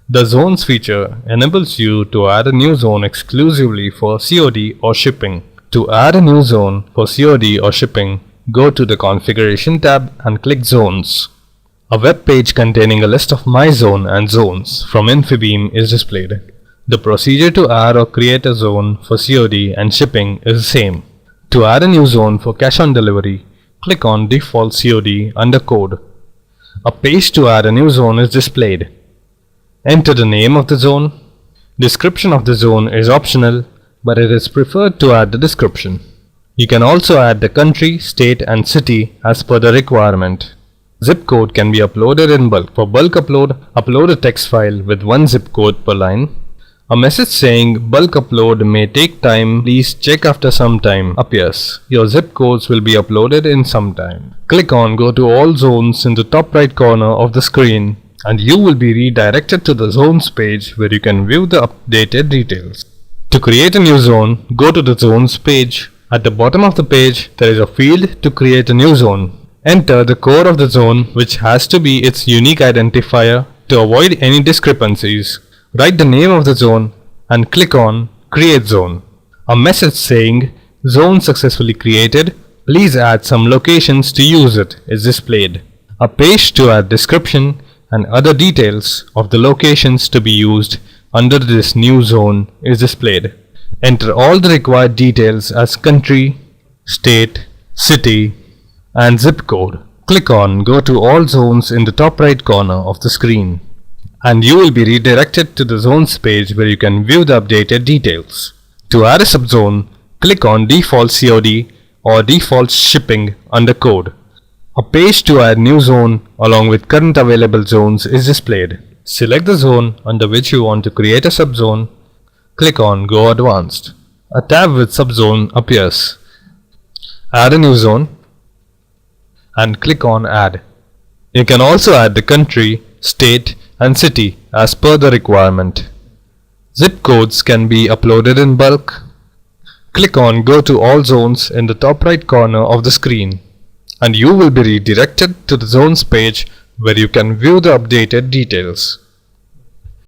The Zones feature enables you to add a new zone exclusively for COD or shipping. To add a new zone for COD or shipping, go to the Configuration tab and click Zones. A web page containing a list of My Zone and zones from Infibeam is displayed. The procedure to add or create a zone for COD and shipping is the same. To add a new zone for cash on delivery, click on Default COD under Code. A page to add a new zone is displayed. Enter the name of the zone. Description of the zone is optional, but it is preferred to add the description. You can also add the country, state and city as per the requirement. Zip code can be uploaded in bulk. For bulk upload, upload a text file with one zip code per line. A message saying bulk upload may take time, please check after some time appears. Your zip codes will be uploaded in some time. Click on Go to All Zones in the top right corner of the screen and you will be redirected to the Zones page where you can view the updated details. To create a new zone, go to the Zones page. At the bottom of the page, there is a field to create a new zone. Enter the code of the zone, which has to be its unique identifier to avoid any discrepancies. Write the name of the zone and click on Create Zone. A message saying Zone successfully created, please add some locations to use it is displayed. A page to add description and other details of the locations to be used under this new zone is displayed. Enter all the required details as country, state, city and zip code. Click on Go to All Zones in the top right corner of the screen and you will be redirected to the Zones page where you can view the updated details. To add a subzone, click on Default COD or Default Shipping under Code. A page to add new zone along with current available zones is displayed. Select the zone under which you want to create a subzone. Click on Go Advanced. A tab with subzone appears. Add a new zone and click on Add. You can also add the country, state and city as per the requirement. Zip codes can be uploaded in bulk. Click on Go to All Zones in the top right corner of the screen and you will be redirected to the Zones page where you can view the updated details.